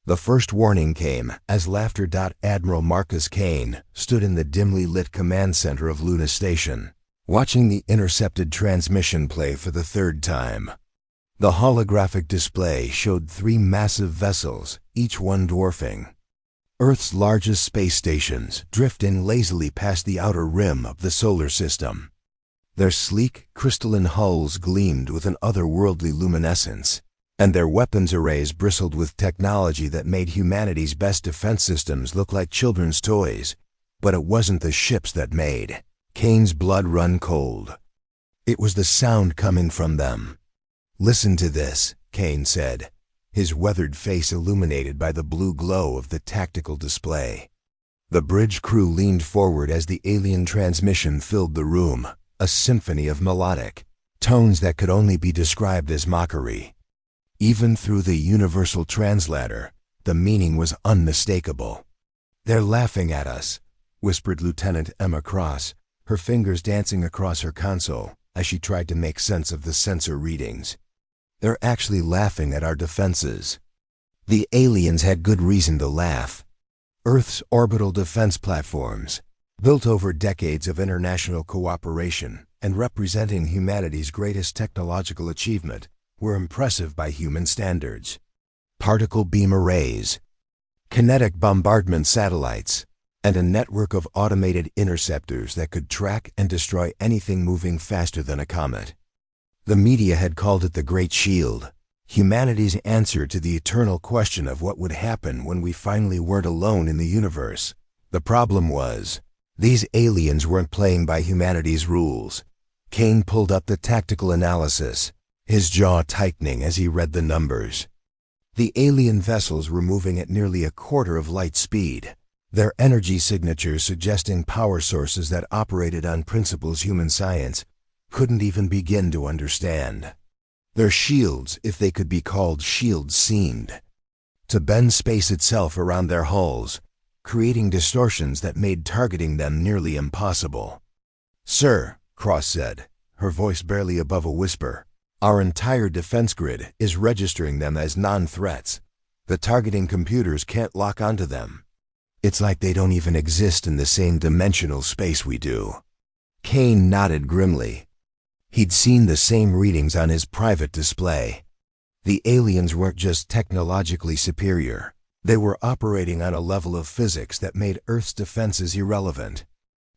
The first warning came as Laughter. Admiral Marcus Kane stood in the dimly lit command center of Luna Station, watching the intercepted transmission play for the third time. The holographic display showed 3 massive vessels, each one dwarfing Earth's largest space stations, drifting lazily past the outer rim of the solar system. Their sleek, crystalline hulls gleamed with an otherworldly luminescence, and their weapons arrays bristled with technology that made humanity's best defense systems look like children's toys. But it wasn't the ships that made Kane's blood run cold. It was the sound coming from them. "Listen to this," Kane said, his weathered face illuminated by the blue glow of the tactical display. The bridge crew leaned forward as the alien transmission filled the room, a symphony of melodic tones that could only be described as mockery. Even through the universal translator, the meaning was unmistakable. "They're laughing at us," whispered Lieutenant Emma Cross, her fingers dancing across her console as she tried to make sense of the sensor readings. "They're actually laughing at our defenses." The aliens had good reason to laugh. Earth's orbital defense platforms, built over decades of international cooperation and representing humanity's greatest technological achievement, were impressive by human standards. Particle beam arrays, kinetic bombardment satellites, and a network of automated interceptors that could track and destroy anything moving faster than a comet. The media had called it the Great Shield, humanity's answer to the eternal question of what would happen when we finally weren't alone in the universe. The problem was, these aliens weren't playing by humanity's rules. Kane pulled up the tactical analysis, his jaw tightening as he read the numbers. The alien vessels were moving at nearly a quarter of light speed, their energy signatures suggesting power sources that operated on principles human science couldn't even begin to understand. Their shields, if they could be called shields, seemed to bend space itself around their hulls, creating distortions that made targeting them nearly impossible. "Sir," Cross said, her voice barely above a whisper, "our entire defense grid is registering them as non-threats. The targeting computers can't lock onto them. It's like they don't even exist in the same dimensional space we do." Kane nodded grimly. He'd seen the same readings on his private display. The aliens weren't just technologically superior. They were operating on a level of physics that made Earth's defenses irrelevant.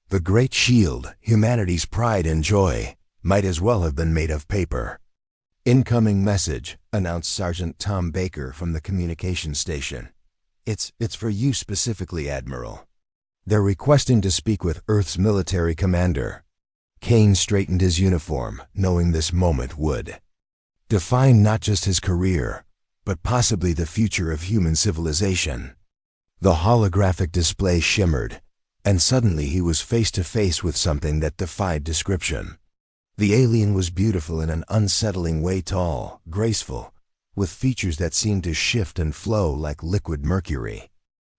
The Great Shield, humanity's pride and joy, might as well have been made of paper. "Incoming message," announced Sergeant Tom Baker from the communications station. It's for you specifically, Admiral. They're requesting to speak with Earth's military commander." Kane straightened his uniform, knowing this moment would define not just his career, but possibly the future of human civilization. The holographic display shimmered, and suddenly he was face to face with something that defied description. The alien was beautiful in an unsettling way, tall, graceful, with features that seemed to shift and flow like liquid mercury.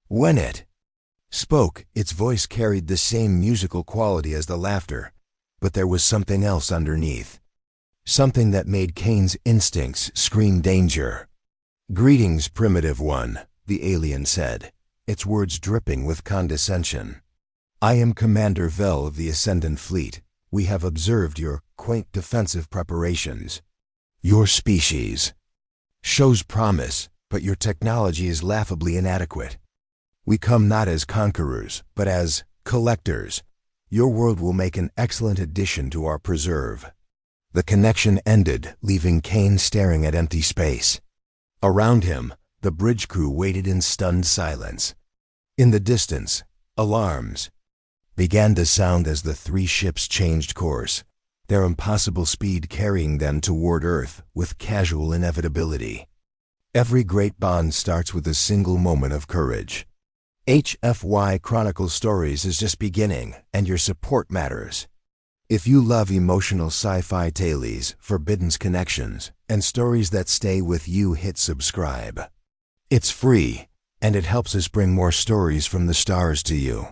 When it spoke, its voice carried the same musical quality as the laughter, but there was something else underneath. Something that made Kane's instincts scream danger. "Greetings, primitive one," the alien said, its words dripping with condescension. "I am Commander Vel of the Ascendant Fleet. We have observed your quaint defensive preparations. Your species shows promise, but your technology is laughably inadequate. We come not as conquerors, but as collectors. Your world will make an excellent addition to our preserve." The connection ended, leaving Kane staring at empty space. Around him, the bridge crew waited in stunned silence. In the distance, alarms began to sound as the 3 ships changed course, their impossible speed carrying them toward Earth with casual inevitability. Every great bond starts with a single moment of courage. HFY Chronicle Stories is just beginning, and your support matters. If you love emotional sci-fi tales, forbidden connections, and stories that stay with you, hit subscribe. It's free, and it helps us bring more stories from the stars to you.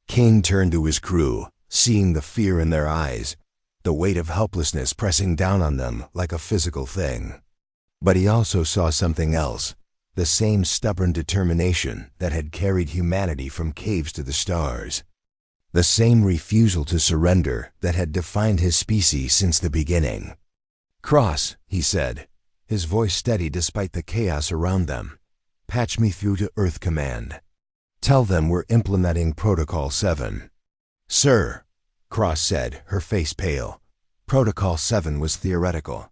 Kane turned to his crew, seeing the fear in their eyes, the weight of helplessness pressing down on them like a physical thing. But he also saw something else, the same stubborn determination that had carried humanity from caves to the stars. The same refusal to surrender that had defined his species since the beginning. "Cross," he said, his voice steady despite the chaos around them. "Patch me through to Earth Command. Tell them we're implementing Protocol 7. "Sir," Cross said, her face pale. "Protocol 7 was theoretical.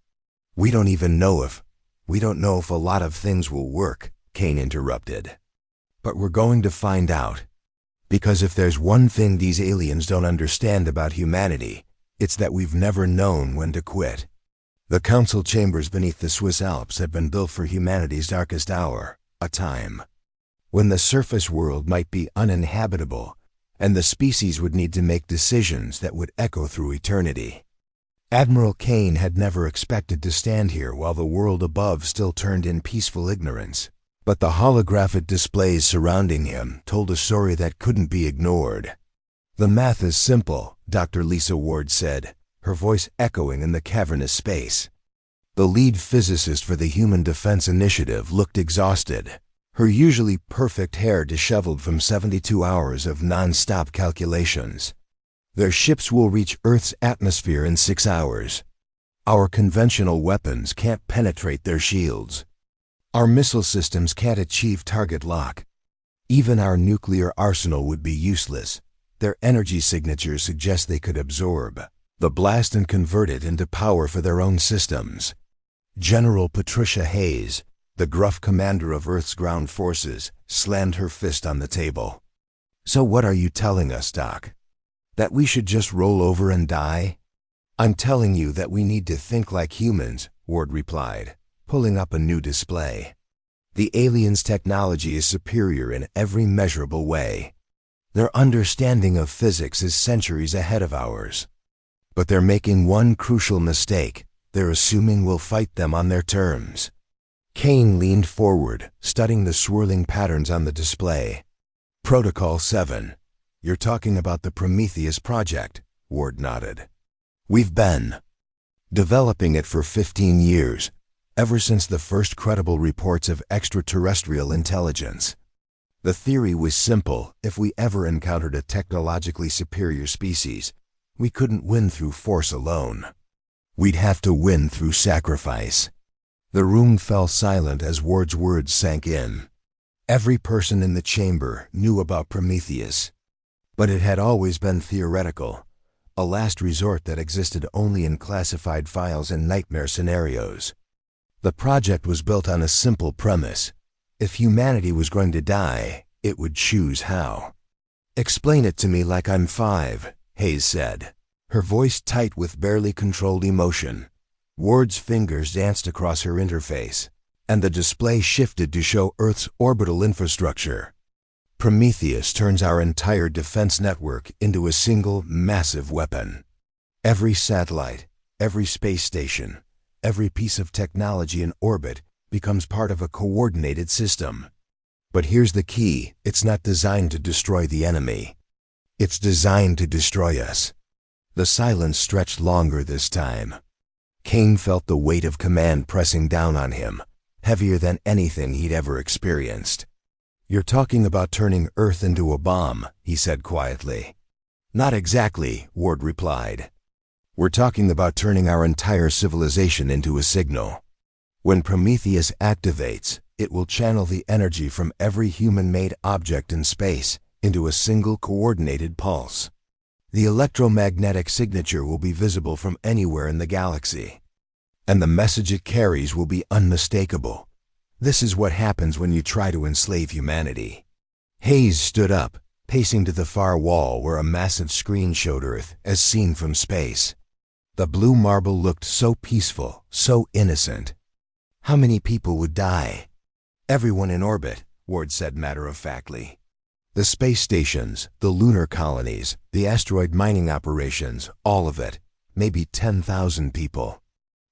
We don't know if a lot of things will work," Kane interrupted. "But we're going to find out. Because if there's one thing these aliens don't understand about humanity, it's that we've never known when to quit. The council chambers beneath the Swiss Alps have been built for humanity's darkest hour, a time when the surface world might be uninhabitable, and the species would need to make decisions that would echo through eternity." Admiral Kane had never expected to stand here while the world above still turned in peaceful ignorance. But the holographic displays surrounding him told a story that couldn't be ignored. "The math is simple," Dr. Lisa Ward said, her voice echoing in the cavernous space. The lead physicist for the Human Defense Initiative looked exhausted, her usually perfect hair disheveled from 72 hours of non-stop calculations. "Their ships will reach Earth's atmosphere in 6 hours. Our conventional weapons can't penetrate their shields. Our missile systems can't achieve target lock. Even our nuclear arsenal would be useless. Their energy signatures suggest they could absorb the blast and convert it into power for their own systems." General Patricia Hayes, the gruff commander of Earth's ground forces, slammed her fist on the table. "So what are you telling us, Doc? That we should just roll over and die?" "I'm telling you that we need to think like humans," Ward replied, pulling up a new display. "The aliens' technology is superior in every measurable way. Their understanding of physics is centuries ahead of ours. But they're making one crucial mistake. They're assuming we'll fight them on their terms." Kane leaned forward, studying the swirling patterns on the display. "Protocol 7. You're talking about the Prometheus project," Ward nodded. "We've been developing it for 15 years, ever since the first credible reports of extraterrestrial intelligence. The theory was simple: if we ever encountered a technologically superior species, we couldn't win through force alone. We'd have to win through sacrifice." The room fell silent as Ward's words sank in. Every person in the chamber knew about Prometheus, but it had always been theoretical, a last resort that existed only in classified files and nightmare scenarios. The project was built on a simple premise: if humanity was going to die, it would choose how. "Explain it to me like I'm 5, Hayes said, her voice tight with barely controlled emotion. Ward's fingers danced across her interface, and the display shifted to show Earth's orbital infrastructure. "Prometheus turns our entire defense network into a single massive weapon. Every satellite, every space station, every piece of technology in orbit becomes part of a coordinated system. But here's the key: it's not designed to destroy the enemy. It's designed to destroy us." The silence stretched longer this time. Kane felt the weight of command pressing down on him, heavier than anything he'd ever experienced. "You're talking about turning Earth into a bomb," he said quietly. "Not exactly," Ward replied. "We're talking about turning our entire civilization into a signal. When Prometheus activates, it will channel the energy from every human-made object in space into a single coordinated pulse. The electromagnetic signature will be visible from anywhere in the galaxy, and the message it carries will be unmistakable. This is what happens when you try to enslave humanity." Hayes stood up, pacing to the far wall where a massive screen showed Earth as seen from space. The blue marble looked so peaceful, so innocent. "How many people would die?" "Everyone in orbit," Ward said matter-of-factly. "The space stations, the lunar colonies, the asteroid mining operations, all of it, maybe 10,000 people.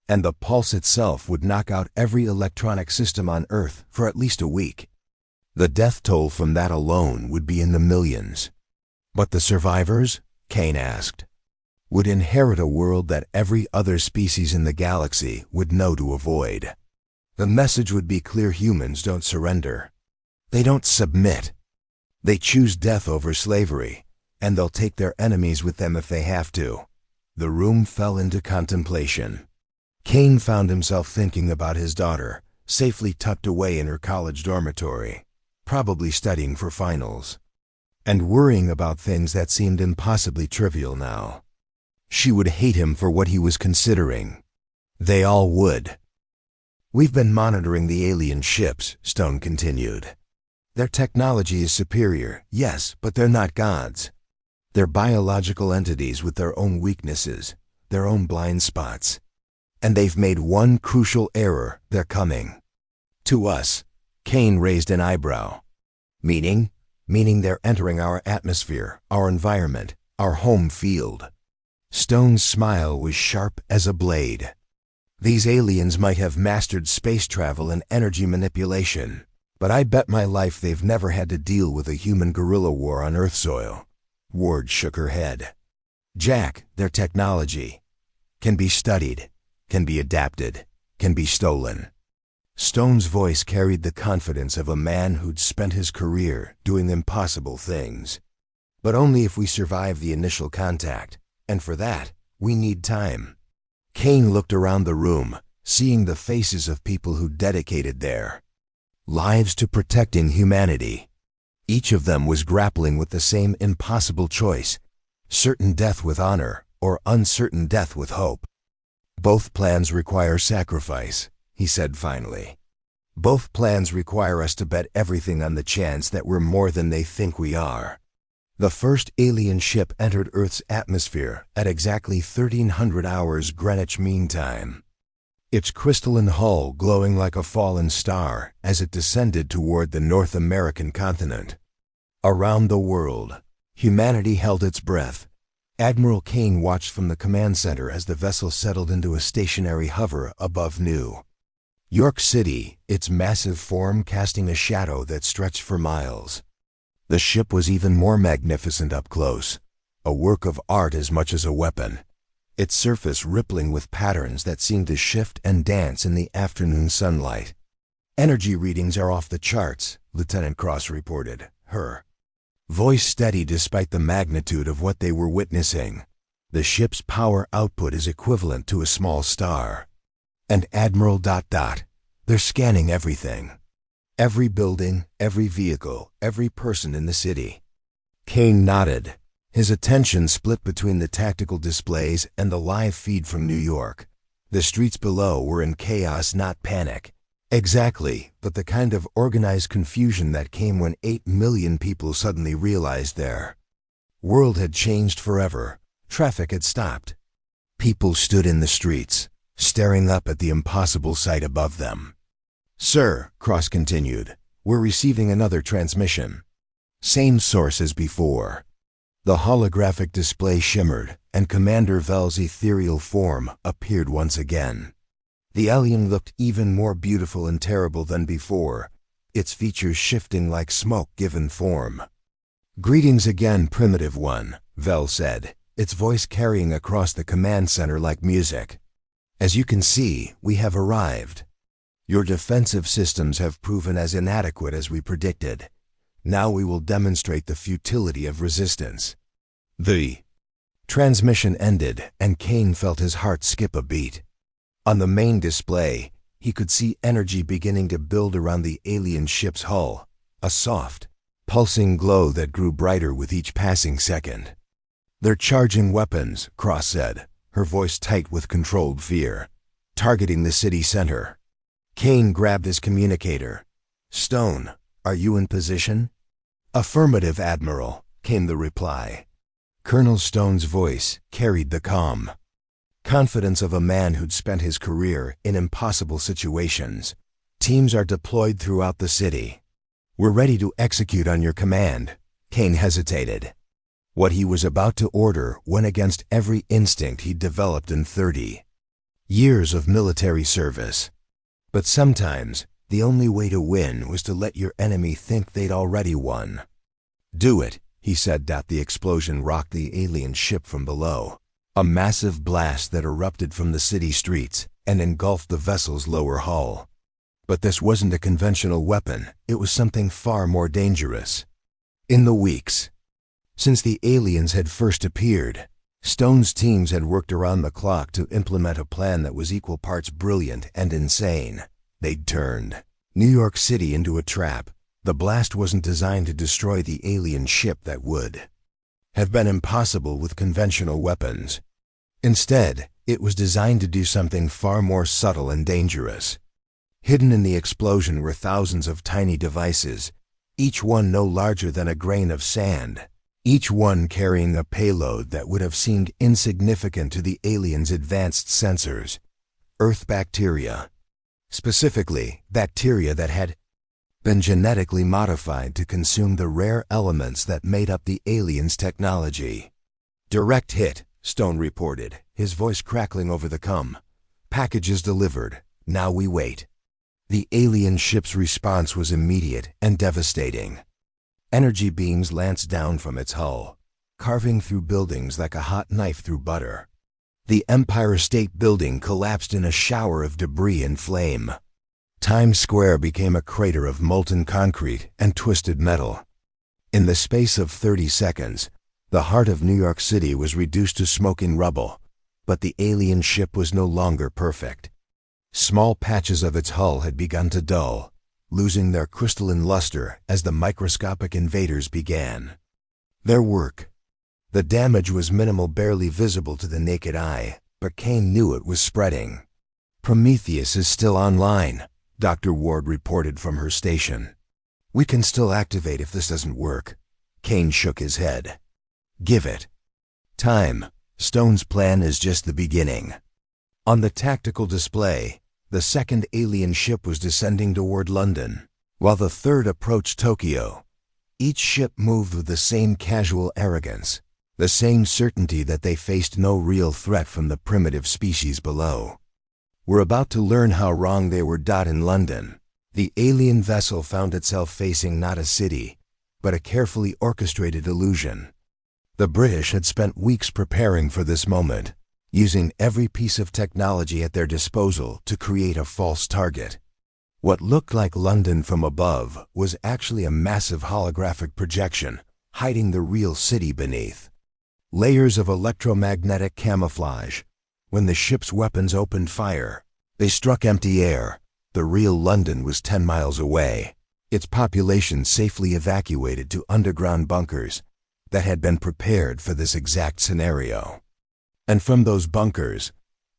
And the pulse itself would knock out every electronic system on Earth for at least a week. The death toll from that alone would be in the millions." "But the survivors?" Kane asked. "Would inherit a world that every other species in the galaxy would know to avoid. The message would be clear: humans don't surrender. They don't submit. They choose death over slavery, and they'll take their enemies with them if they have to. The room fell into contemplation. Kane found himself thinking about his daughter, safely tucked away in her college dormitory, probably studying for finals, and worrying about things that seemed impossibly trivial now. She would hate him for what he was considering. They all would. "We've been monitoring the alien ships," Stone continued. "Their technology is superior, yes, but they're not gods. They're biological entities with their own weaknesses, their own blind spots. And they've made one crucial error: they're coming. To us." Kane raised an eyebrow. "Meaning?" "Meaning they're entering our atmosphere, our environment, our home field." Stone's smile was sharp as a blade. "These aliens might have mastered space travel and energy manipulation, but I bet my life they've never had to deal with a human guerrilla war on Earth soil." Ward shook her head. "Jack, their technology can be studied, can be adapted, can be stolen." Stone's voice carried the confidence of a man who'd spent his career doing impossible things. "But only if we survive the initial contact, and for that, we need time." Kane looked around the room, seeing the faces of people who dedicated their lives to protecting humanity. Each of them was grappling with the same impossible choice: certain death with honor, or uncertain death with hope. "Both plans require sacrifice," he said finally. "Both plans require us to bet everything on the chance that we're more than they think we are." The first alien ship entered Earth's atmosphere at exactly 1300 hours Greenwich Mean Time, its crystalline hull glowing like a fallen star as it descended toward the North American continent. Around the world, humanity held its breath. Admiral Kane watched from the command center as the vessel settled into a stationary hover above New York City, its massive form casting a shadow that stretched for miles. The ship was even more magnificent up close, a work of art as much as a weapon, its surface rippling with patterns that seemed to shift and dance in the afternoon sunlight. "Energy readings are off the charts," Lieutenant Cross reported, her voice steady despite the magnitude of what they were witnessing. "The ship's power output is equivalent to a small star. And Admiral ... they're scanning everything. Every building, every vehicle, every person in the city." Kane nodded. His attention split between the tactical displays and the live feed from New York. The streets below were in chaos, not panic. Exactly, but the kind of organized confusion that came when 8 million people suddenly realized their world had changed forever. Traffic had stopped. People stood in the streets, staring up at the impossible sight above them. "Sir," Cross continued, "we're receiving another transmission. Same source as before." The holographic display shimmered, and Commander Vell's ethereal form appeared once again. The alien looked even more beautiful and terrible than before, its features shifting like smoke given form. "Greetings again, Primitive One," Vell said, its voice carrying across the command center like music. "As you can see, we have arrived. Your defensive systems have proven as inadequate as we predicted. Now we will demonstrate the futility of resistance." The transmission ended, and Kane felt his heart skip a beat. On the main display, he could see energy beginning to build around the alien ship's hull, a soft, pulsing glow that grew brighter with each passing second. "They're charging weapons," Cross said, her voice tight with controlled fear, "targeting the city center." Kane grabbed his communicator. "Stone, are you in position?" "Affirmative, Admiral," came the reply. Colonel Stone's voice carried the calm confidence of a man who'd spent his career in impossible situations. "Teams are deployed throughout the city. We're ready to execute on your command." Kane hesitated. What he was about to order went against every instinct he'd developed in 30 years of military service. But sometimes, the only way to win was to let your enemy think they'd already won. "Do it," he said. The explosion rocked the alien ship from below, a massive blast that erupted from the city streets and engulfed the vessel's lower hull. But this wasn't a conventional weapon, it was something far more dangerous. In the weeks since the aliens had first appeared, Stone's teams had worked around the clock to implement a plan that was equal parts brilliant and insane. They'd turned New York City into a trap. The blast wasn't designed to destroy the alien ship that would have been impossible with conventional weapons. Instead, it was designed to do something far more subtle and dangerous. Hidden in the explosion were thousands of tiny devices, each one no larger than a grain of sand, each one carrying a payload that would have seemed insignificant to the aliens' advanced sensors. Earth bacteria. Specifically, bacteria that had been genetically modified to consume the rare elements that made up the aliens' technology. Direct hit, Stone reported, his voice crackling over the com. Packages delivered. Now we wait. The alien ship's response was immediate and devastating. Energy beams lanced down from its hull, carving through buildings like a hot knife through butter. The Empire State Building collapsed in a shower of debris and flame. Times Square became a crater of molten concrete and twisted metal. In the space of 30 seconds, the heart of New York City was reduced to smoking rubble, but the alien ship was no longer perfect. Small patches of its hull had begun to dull, losing their crystalline luster as the microscopic invaders began their work. The damage was minimal, barely visible to the naked eye, but Kane knew it was spreading. Prometheus is still online, Dr. Ward reported from her station. We can still activate if this doesn't work. Kane shook his head. Give it time. Stone's plan is just the beginning. On the tactical display, the second alien ship was descending toward London, while the third approached Tokyo. Each ship moved with the same casual arrogance, the same certainty that they faced no real threat from the primitive species below. We're about to learn how wrong they were. In London, the alien vessel found itself facing not a city, but a carefully orchestrated illusion. The British had spent weeks preparing for this moment, using every piece of technology at their disposal to create a false target. What looked like London from above was actually a massive holographic projection, hiding the real city beneath. Layers of electromagnetic camouflage. When the ship's weapons opened fire, they struck empty air. The real London was 10 miles away, its population safely evacuated to underground bunkers that had been prepared for this exact scenario. And from those bunkers,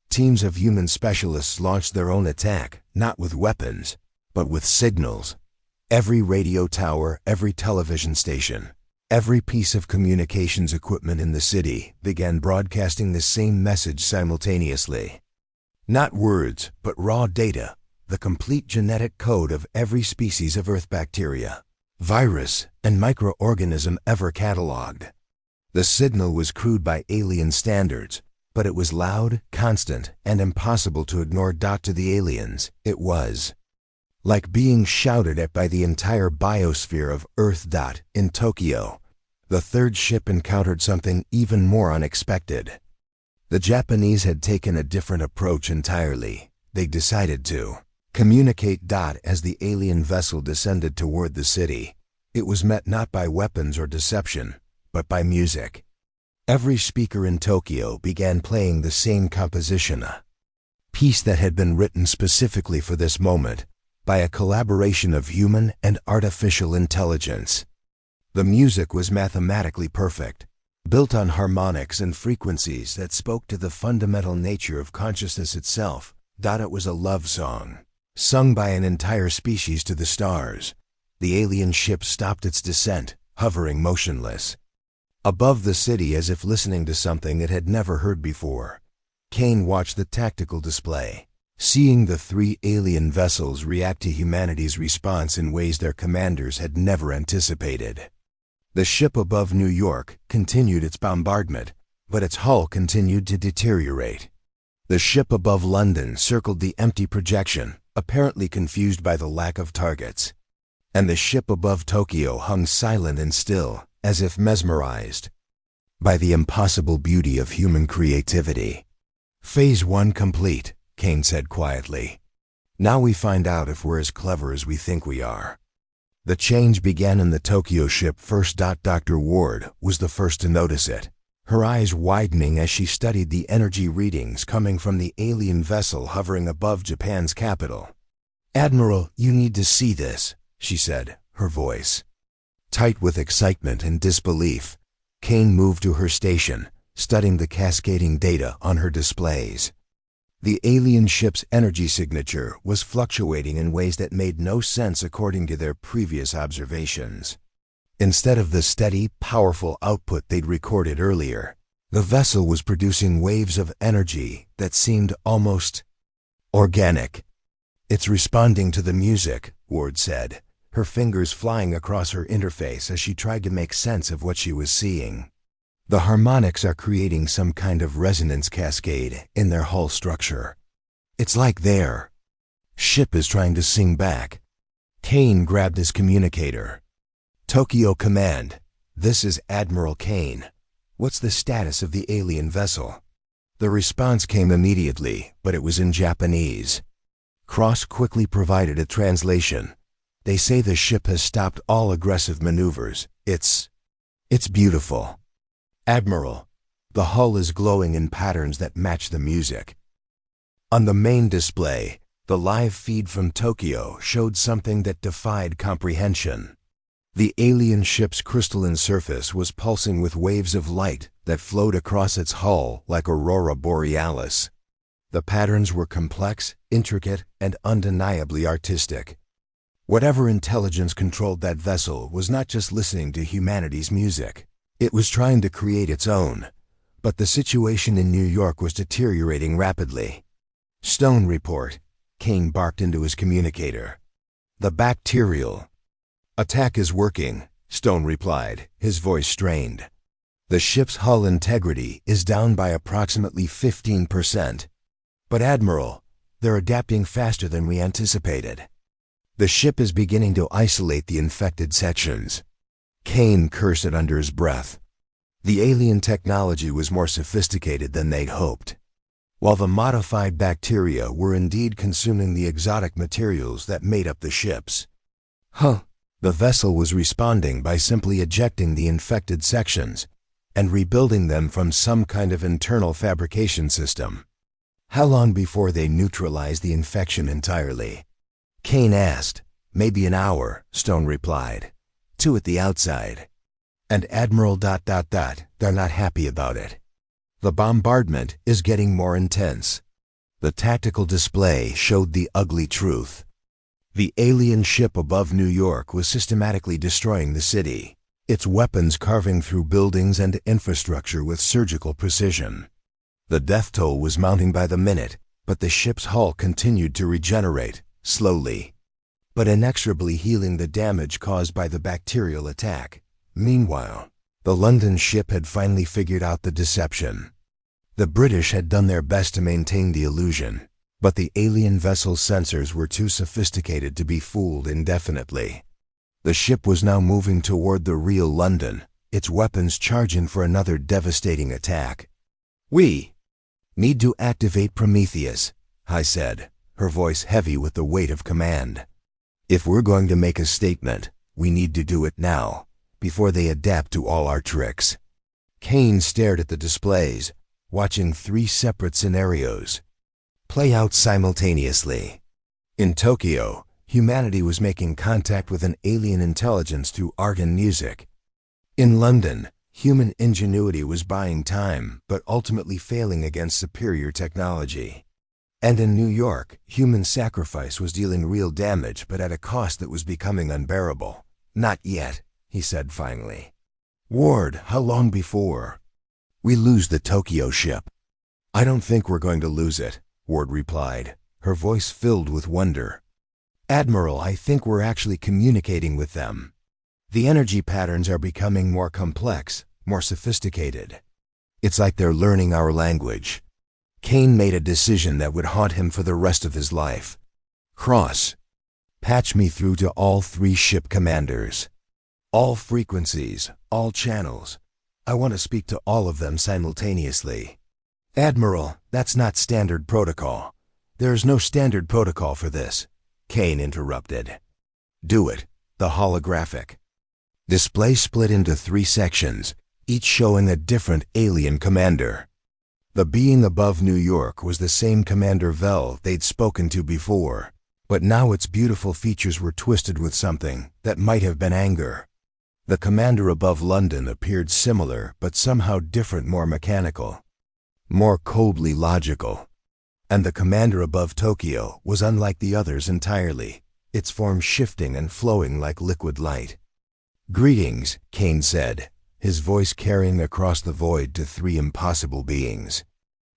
teams of human specialists launched their own attack, not with weapons, but with signals. Every radio tower, every television station, every piece of communications equipment in the city began broadcasting the same message simultaneously. Not words, but raw data, the complete genetic code of every species of Earth bacteria, virus, and microorganism ever cataloged. The signal was crude by alien standards, but it was loud, constant, and impossible to ignore. To the aliens, it was like being shouted at by the entire biosphere of Earth. In Tokyo, the third ship encountered something even more unexpected. The Japanese had taken a different approach entirely. They decided to communicate. As the alien vessel descended toward the city, it was met not by weapons or deception, but by music. Every speaker in Tokyo began playing the same composition, a piece that had been written specifically for this moment by a collaboration of human and artificial intelligence. The music was mathematically perfect, built on harmonics and frequencies that spoke to the fundamental nature of consciousness itself. It was a love song, sung by an entire species to the stars. The alien ship stopped its descent, hovering motionless above the city as if listening to something it had never heard before. Kane watched the tactical display, seeing the three alien vessels react to humanity's response in ways their commanders had never anticipated. The ship above New York continued its bombardment, but its hull continued to deteriorate. The ship above London circled the empty projection, apparently confused by the lack of targets. And the ship above Tokyo hung silent and still, as if mesmerized by the impossible beauty of human creativity. Phase 1 complete, Kane said quietly. Now we find out if we're as clever as we think we are. The change began in the Tokyo ship first. Dr. Ward was the first to notice it, her eyes widening as she studied the energy readings coming from the alien vessel hovering above Japan's capital. "Admiral, you need to see this," she said, her voice tight with excitement and disbelief. Kane moved to her station, studying the cascading data on her displays. The alien ship's energy signature was fluctuating in ways that made no sense according to their previous observations. Instead of the steady, powerful output they'd recorded earlier, the vessel was producing waves of energy that seemed almost organic. "It's responding to the music," Ward said, her fingers flying across her interface as she tried to make sense of what she was seeing. "The harmonics are creating some kind of resonance cascade in their hull structure. It's like their ship is trying to sing back." Kane grabbed his communicator. "Tokyo Command, this is Admiral Kane. What's the status of the alien vessel?" The response came immediately, but it was in Japanese. Cross quickly provided a translation. "They say the ship has stopped all aggressive maneuvers. It's beautiful. Admiral, the hull is glowing in patterns that match the music." On the main display, the live feed from Tokyo showed something that defied comprehension. The alien ship's crystalline surface was pulsing with waves of light that flowed across its hull like aurora borealis. The patterns were complex, intricate, and undeniably artistic. Whatever intelligence controlled that vessel was not just listening to humanity's music. It was trying to create its own. But the situation in New York was deteriorating rapidly. "Stone report," Kane barked into his communicator. "The bacterial attack is working," Stone replied, his voice strained. "The ship's hull integrity is down by approximately 15%. But Admiral, they're adapting faster than we anticipated. The ship is beginning to isolate the infected sections." Kane cursed it under his breath. The alien technology was more sophisticated than they'd hoped. While the modified bacteria were indeed consuming the exotic materials that made up the ships, the vessel was responding by simply ejecting the infected sections and rebuilding them from some kind of internal fabrication system. "How long before they neutralize the infection entirely?" Kane asked. "Maybe an hour," Stone replied. "2 at the outside." And Admiral ... they're not happy about it. "The bombardment is getting more intense." The tactical display showed the ugly truth. The alien ship above New York was systematically destroying the city, its weapons carving through buildings and infrastructure with surgical precision. The death toll was mounting by the minute, but the ship's hull continued to regenerate, slowly, but inexorably healing the damage caused by the bacterial attack. Meanwhile, the London ship had finally figured out the deception. The British had done their best to maintain the illusion, but the alien vessel's sensors were too sophisticated to be fooled indefinitely. The ship was now moving toward the real London, its weapons charging for another devastating attack. "We need to activate Prometheus," I said, her voice heavy with the weight of command. "If we're going to make a statement, we need to do it now, before they adapt to all our tricks." Kane stared at the displays, watching 3 separate scenarios play out simultaneously. In Tokyo, humanity was making contact with an alien intelligence through art and music. In London, human ingenuity was buying time, but ultimately failing against superior technology. And in New York, human sacrifice was dealing real damage, but at a cost that was becoming unbearable. "Not yet," he said finally. "Ward, how long before we lose the Tokyo ship?" "I don't think we're going to lose it," Ward replied, her voice filled with wonder. "Admiral, I think we're actually communicating with them. The energy patterns are becoming more complex, more sophisticated. It's like they're learning our language." Kane made a decision that would haunt him for the rest of his life. "Cross, patch me through to all 3 ship commanders. All frequencies, all channels. I want to speak to all of them simultaneously." "Admiral, that's not standard protocol. There is no standard protocol for this, Kane interrupted. Do it, the holographic. Display split into 3 sections, each showing a different alien commander. The being above New York was the same Commander Vel they'd spoken to before, but now its beautiful features were twisted with something that might have been anger. The commander above London appeared similar but somehow different, more mechanical, more coldly logical. And the commander above Tokyo was unlike the others entirely, its form shifting and flowing like liquid light. Greetings, Kane said, his voice carrying across the void to 3 impossible beings.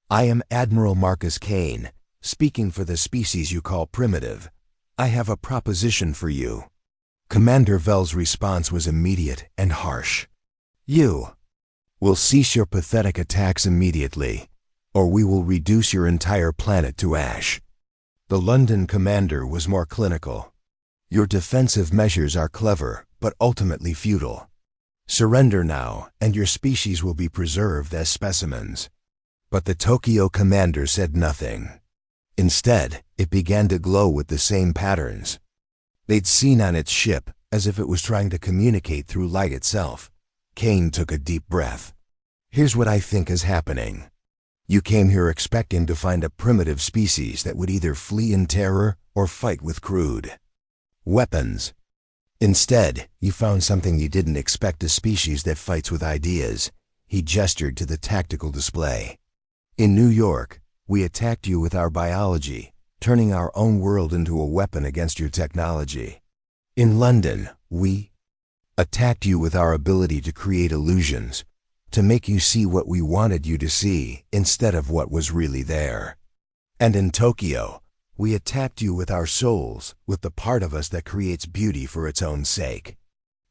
I am Admiral Marcus Kane, speaking for the species you call primitive. I have a proposition for you. Commander Vel's response was immediate and harsh. You will cease your pathetic attacks immediately, or we will reduce your entire planet to ash. The London commander was more clinical. Your defensive measures are clever, but ultimately futile. Surrender now, and your species will be preserved as specimens. But the Tokyo commander said nothing. Instead, it began to glow with the same patterns they'd seen on its ship, as if it was trying to communicate through light itself. Kane took a deep breath. Here's what I think is happening. You came here expecting to find a primitive species that would either flee in terror or fight with crude weapons. Instead, you found something you didn't expect, a species that fights with ideas. He gestured to the tactical display. In New York, we attacked you with our biology, turning our own world into a weapon against your technology. In London, we attacked you with our ability to create illusions, to make you see what we wanted you to see instead of what was really there. And in Tokyo, we attacked you with our souls, with the part of us that creates beauty for its own sake.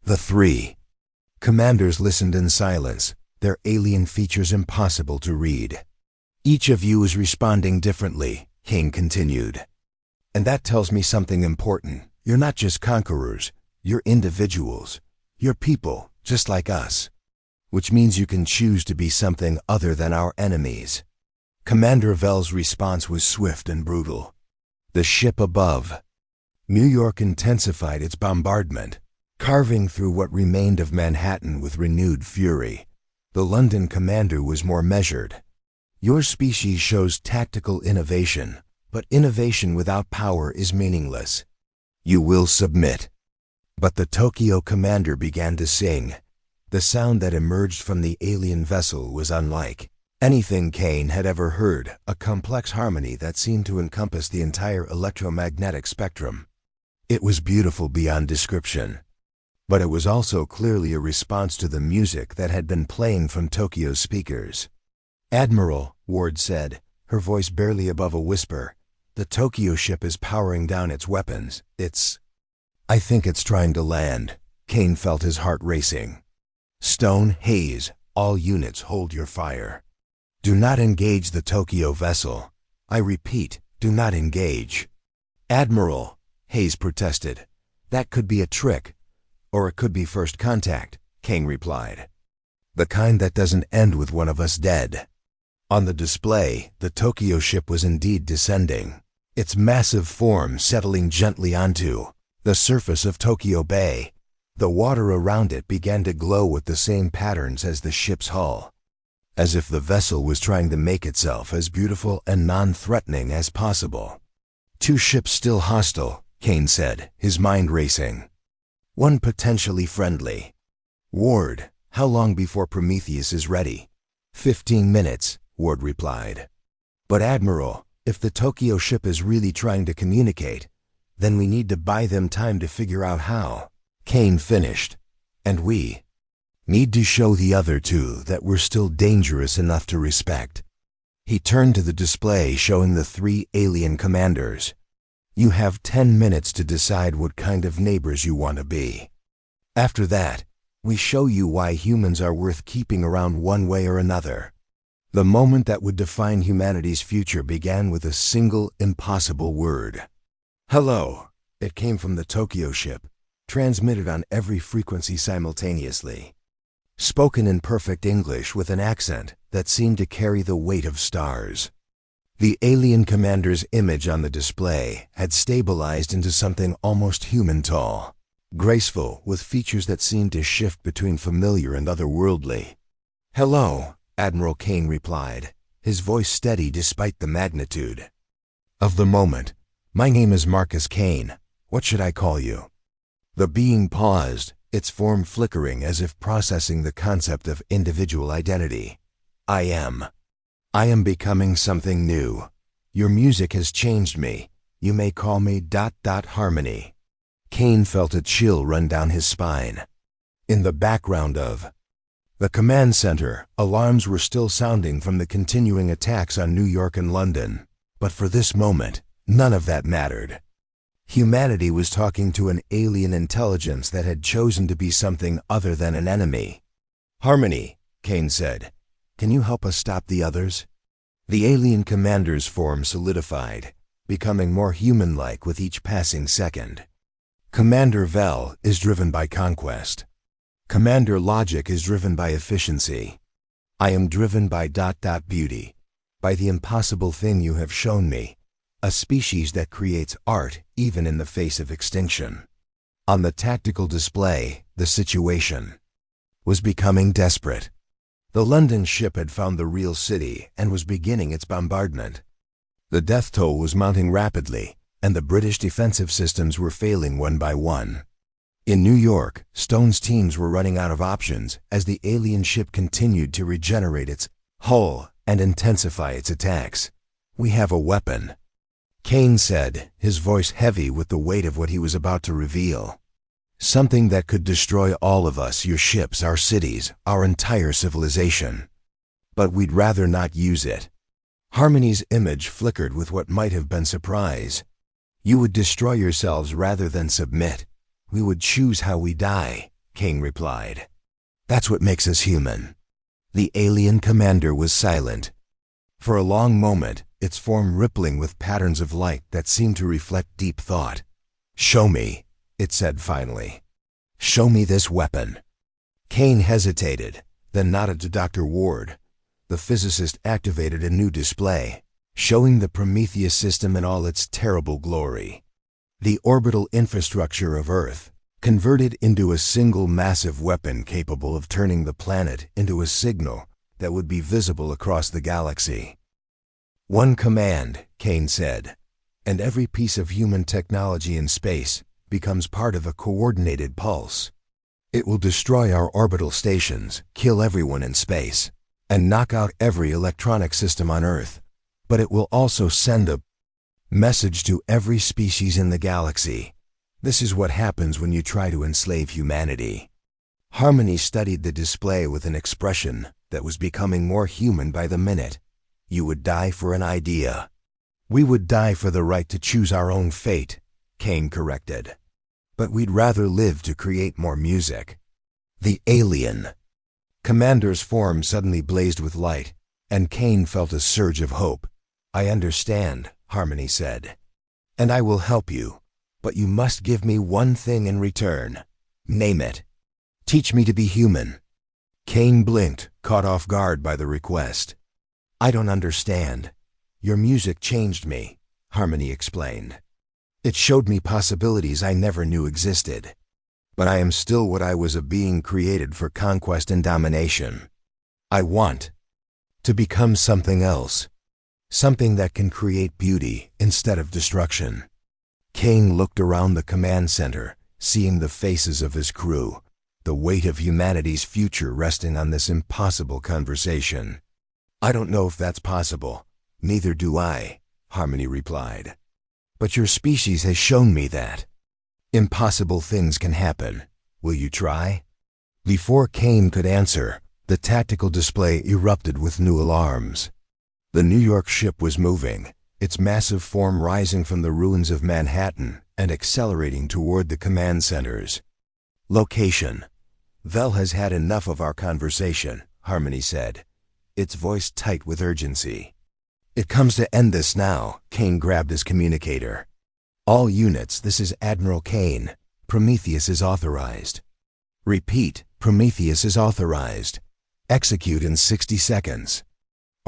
The 3 commanders listened in silence, their alien features impossible to read. Each of you is responding differently, Kane continued. And that tells me something important. You're not just conquerors, you're individuals. You're people, just like us. Which means you can choose to be something other than our enemies. Commander Vel's response was swift and brutal. The ship above New York intensified its bombardment, carving through what remained of Manhattan with renewed fury. The London commander was more measured. Your species shows tactical innovation, but innovation without power is meaningless. You will submit. But the Tokyo commander began to sing. The sound that emerged from the alien vessel was unlike anything Kane had ever heard, a complex harmony that seemed to encompass the entire electromagnetic spectrum. It was beautiful beyond description. But it was also clearly a response to the music that had been playing from Tokyo's speakers. Admiral, Ward said, her voice barely above a whisper, the Tokyo ship is powering down its weapons. I think it's trying to land. Kane felt his heart racing. Stone, Hayes, all units hold your fire. Do not engage the Tokyo vessel. I repeat, do not engage. Admiral, Hayes protested. That could be a trick. Or it could be first contact, Kane replied. The kind that doesn't end with one of us dead. On the display, the Tokyo ship was indeed descending, its massive form settling gently onto the surface of Tokyo Bay. The water around it began to glow with the same patterns as the ship's hull, as if the vessel was trying to make itself as beautiful and non-threatening as possible. 2 ships still hostile, Kane said, his mind racing. 1 potentially friendly. Ward, how long before Prometheus is ready? 15 minutes, Ward replied. But Admiral, if the Tokyo ship is really trying to communicate, then we need to buy them time to figure out how. Kane finished. And we need to show the other 2 that we're still dangerous enough to respect. He turned to the display showing the 3 alien commanders. You have 10 minutes to decide what kind of neighbors you want to be. After that, we show you why humans are worth keeping around one way or another. The moment that would define humanity's future began with a single impossible word. Hello. It came from the Tokyo ship, transmitted on every frequency simultaneously. Spoken in perfect English with an accent that seemed to carry the weight of stars. The alien commander's image on the display had stabilized into something almost human tall, graceful, with features that seemed to shift between familiar and otherworldly. "Hello," Admiral Kane replied, his voice steady despite the magnitude of the moment. "My name is Marcus Kane. What should I call you?" The being paused, its form flickering as if processing the concept of individual identity. I am becoming something new. Your music has changed me. You may call me ... Harmony." Kane felt a chill run down his spine. In the background of the command center, alarms were still sounding from the continuing attacks on New York and London. But for this moment, none of that mattered. Humanity was talking to an alien intelligence that had chosen to be something other than an enemy. "Harmony," Kane said, "can you help us stop the others?" The alien commander's form solidified, becoming more human-like with each passing second. "Commander Vel is driven by conquest. Commander Logic is driven by efficiency. I am driven by ... beauty, by the impossible thing you have shown me, a species that creates art even in the face of extinction." On the tactical display, the situation was becoming desperate. The London ship had found the real city and was beginning its bombardment. The death toll was mounting rapidly, and the British defensive systems were failing one by one. In New York, Stone's teams were running out of options as the alien ship continued to regenerate its hull and intensify its attacks. "We have a weapon," Kane said, his voice heavy with the weight of what he was about to reveal. "Something that could destroy all of us, your ships, our cities, our entire civilization. But we'd rather not use it." Harmony's image flickered with what might have been surprise. "You would destroy yourselves rather than submit. We would choose how we die," Kane replied. "That's what makes us human." The alien commander was silent. For a long moment, its form rippling with patterns of light that seemed to reflect deep thought. "Show me," it said finally. "Show me this weapon." Kane hesitated, then nodded to Dr. Ward. The physicist activated a new display, showing the Prometheus system in all its terrible glory. The orbital infrastructure of Earth, converted into a single massive weapon capable of turning the planet into a signal that would be visible across the galaxy. "One command," Kane said, "and every piece of human technology in space becomes part of a coordinated pulse. It will destroy our orbital stations, kill everyone in space, and knock out every electronic system on Earth. But it will also send a message to every species in the galaxy. This is what happens when you try to enslave humanity." Harmony studied the display with an expression that was becoming more human by the minute. "You would die for an idea." "We would die for the right to choose our own fate," Kane corrected. "But we'd rather live to create more music." The alien commander's form suddenly blazed with light, and Kane felt a surge of hope. "I understand," Harmony said, "and I will help you, but you must give me one thing in return." "Name it." "Teach me to be human." Kane blinked, caught off guard by the request. "I don't understand. Your music changed me," Harmony explained. "It showed me possibilities I never knew existed. But I am still what I was, a being created for conquest and domination. I want to become something else, something that can create beauty instead of destruction." Kane looked around the command center, seeing the faces of his crew, the weight of humanity's future resting on this impossible conversation. "I don't know if that's possible. Neither do I," Harmony replied. "But your species has shown me that impossible things can happen. Will you try?" Before Kane could answer, the tactical display erupted with new alarms. The New York ship was moving, its massive form rising from the ruins of Manhattan and accelerating toward the command centers. "Location. Vel has had enough of our conversation," Harmony said, its voice tight with urgency. "It comes to end this now." Kane grabbed his communicator. "All units, this is Admiral Kane. Prometheus is authorized." "Repeat, Prometheus is authorized. Execute in 60 seconds."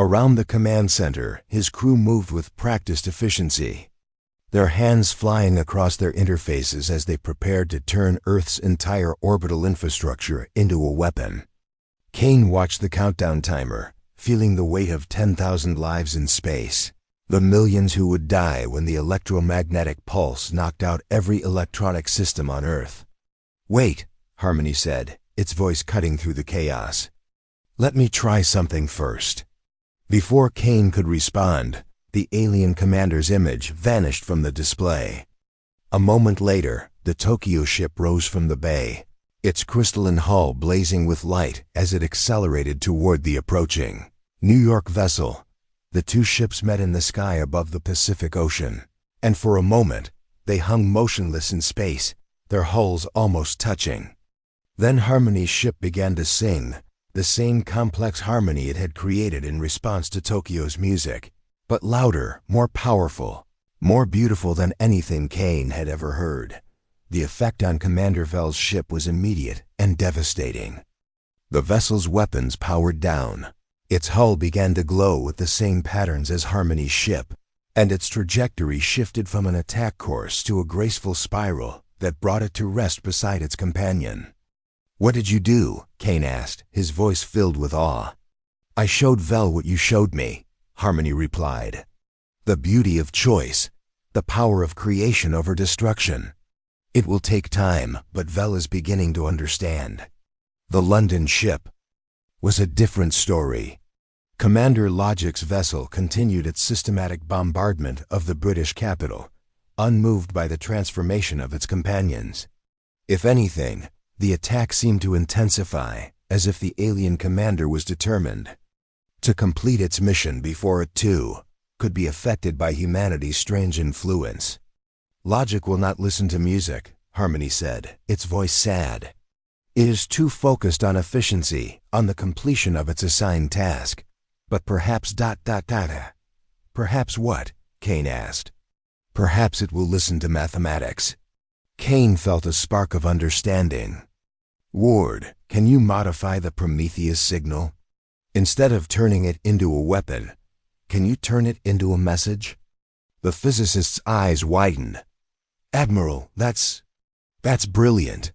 Around the command center, his crew moved with practiced efficiency, their hands flying across their interfaces as they prepared to turn Earth's entire orbital infrastructure into a weapon. Kane watched the countdown timer, feeling the weight of 10,000 lives in space, the millions who would die when the electromagnetic pulse knocked out every electronic system on Earth. "Wait," Harmony said, its voice cutting through the chaos. "Let me try something first." Before Kane could respond, the alien commander's image vanished from the display. A moment later, the Tokyo ship rose from the bay, its crystalline hull blazing with light as it accelerated toward the approaching New York vessel. The two ships met in the sky above the Pacific Ocean, and for a moment, they hung motionless in space, their hulls almost touching. Then Harmony's ship began to sing, the same complex harmony it had created in response to Tokyo's music, but louder, more powerful, more beautiful than anything Kane had ever heard. The effect on Commander Vell's ship was immediate and devastating. The vessel's weapons powered down. Its hull began to glow with the same patterns as Harmony's ship, and its trajectory shifted from an attack course to a graceful spiral that brought it to rest beside its companion. "What did you do?" Kane asked, his voice filled with awe. "I showed Vell what you showed me," Harmony replied. "The beauty of choice, the power of creation over destruction. It will take time, but Vell is beginning to understand." The London ship was a different story. Commander Logic's vessel continued its systematic bombardment of the British capital, unmoved by the transformation of its companions. If anything, the attack seemed to intensify, as if the alien commander was determined to complete its mission before it, too, could be affected by humanity's strange influence. "Logic will not listen to music," Harmony said, its voice sad. "It is too focused on efficiency, on the completion of its assigned task. But perhaps ... Perhaps what?" Kane asked. "Perhaps it will listen to mathematics." Kane felt a spark of understanding. "Ward, can you modify the Prometheus signal? Instead of turning it into a weapon, can you turn it into a message?" The physicist's eyes widened. "Admiral, that's brilliant.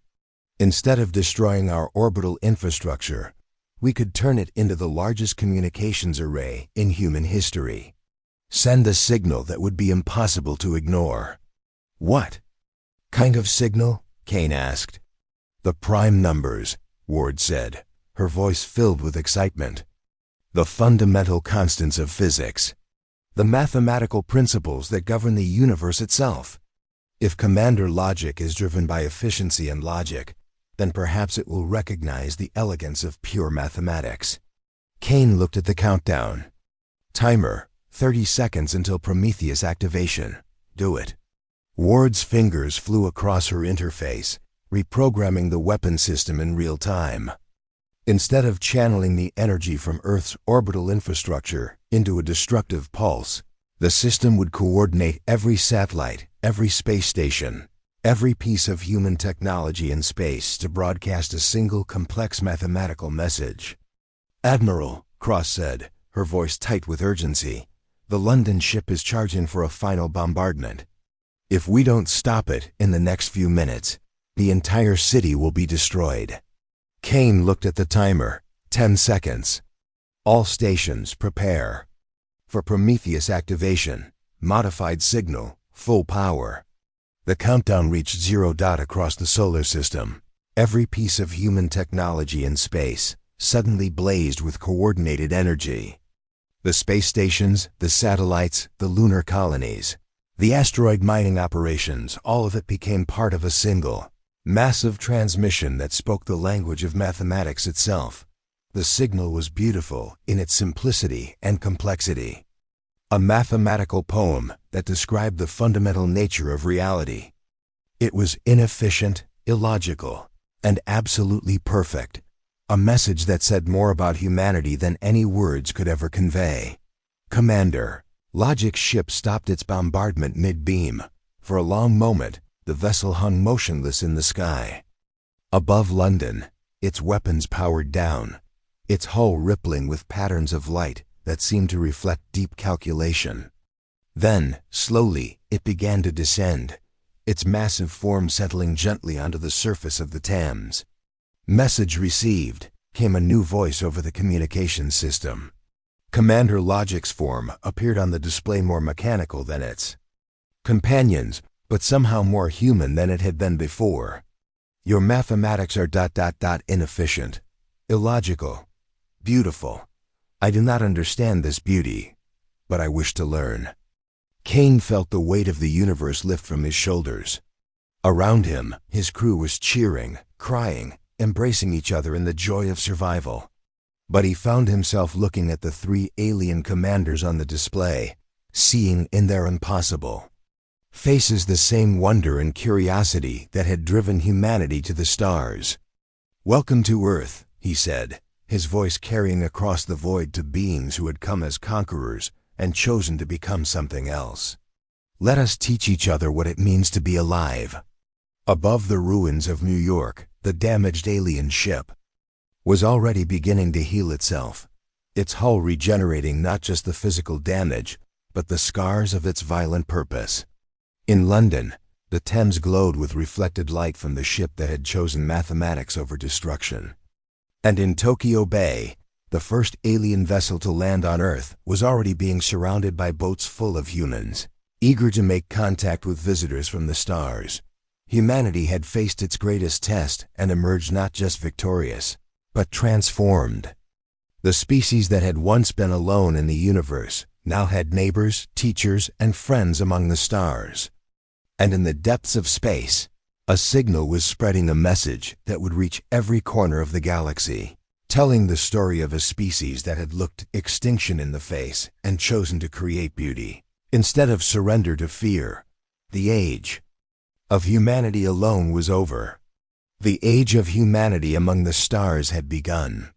Instead of destroying our orbital infrastructure, we could turn it into the largest communications array in human history. Send a signal that would be impossible to ignore." "What kind of signal?" Kane asked. "The prime numbers," Ward said, her voice filled with excitement. "The fundamental constants of physics. The mathematical principles that govern the universe itself. If Commander Logic is driven by efficiency and logic, then perhaps it will recognize the elegance of pure mathematics." Kane looked at the countdown. "Timer, 30 seconds until Prometheus activation. Do it." Ward's fingers flew across her interface, reprogramming the weapon system in real time. Instead of channeling the energy from Earth's orbital infrastructure into a destructive pulse, the system would coordinate every satellite, every space station, every piece of human technology in space to broadcast a single complex mathematical message. "Admiral," Cross said, her voice tight with urgency, "the London ship is charging for a final bombardment. If we don't stop it in the next few minutes, the entire city will be destroyed." Kane looked at the timer. 10 seconds. "All stations, prepare for Prometheus activation. Modified signal, full power." The countdown reached 0 across the solar system. Every piece of human technology in space suddenly blazed with coordinated energy. The space stations, the satellites, the lunar colonies, the asteroid mining operations, all of it became part of a single, massive transmission that spoke the language of mathematics itself. The signal was beautiful in its simplicity and complexity. A mathematical poem that described the fundamental nature of reality. It was inefficient, illogical, and absolutely perfect. A message that said more about humanity than any words could ever convey. "Commander." Logic's ship stopped its bombardment mid-beam. For a long moment, the vessel hung motionless in the sky. Above London, its weapons powered down, its hull rippling with patterns of light that seemed to reflect deep calculation. Then, slowly, it began to descend, its massive form settling gently onto the surface of the Thames. "Message received," came a new voice over the communications system. Commander Logic's form appeared on the display, more mechanical than its companions, but somehow more human than it had been before. "Your mathematics are inefficient, illogical, beautiful. I do not understand this beauty, but I wish to learn." Kane felt the weight of the universe lift from his shoulders. Around him, his crew was cheering, crying, embracing each other in the joy of survival. But he found himself looking at the three alien commanders on the display, seeing in their impossible faces the same wonder and curiosity that had driven humanity to the stars. "Welcome to Earth," he said, his voice carrying across the void to beings who had come as conquerors and chosen to become something else. "Let us teach each other what it means to be alive." Above the ruins of New York, the damaged alien ship was already beginning to heal itself, its hull regenerating not just the physical damage, but the scars of its violent purpose. In London, the Thames glowed with reflected light from the ship that had chosen mathematics over destruction. And in Tokyo Bay, the first alien vessel to land on Earth was already being surrounded by boats full of humans, eager to make contact with visitors from the stars. Humanity had faced its greatest test and emerged not just victorious, but transformed. The species that had once been alone in the universe now had neighbors, teachers, and friends among the stars. And in the depths of space, a signal was spreading a message that would reach every corner of the galaxy, telling the story of a species that had looked extinction in the face and chosen to create beauty. Instead of surrender to fear, the age of humanity alone was over. The age of humanity among the stars had begun.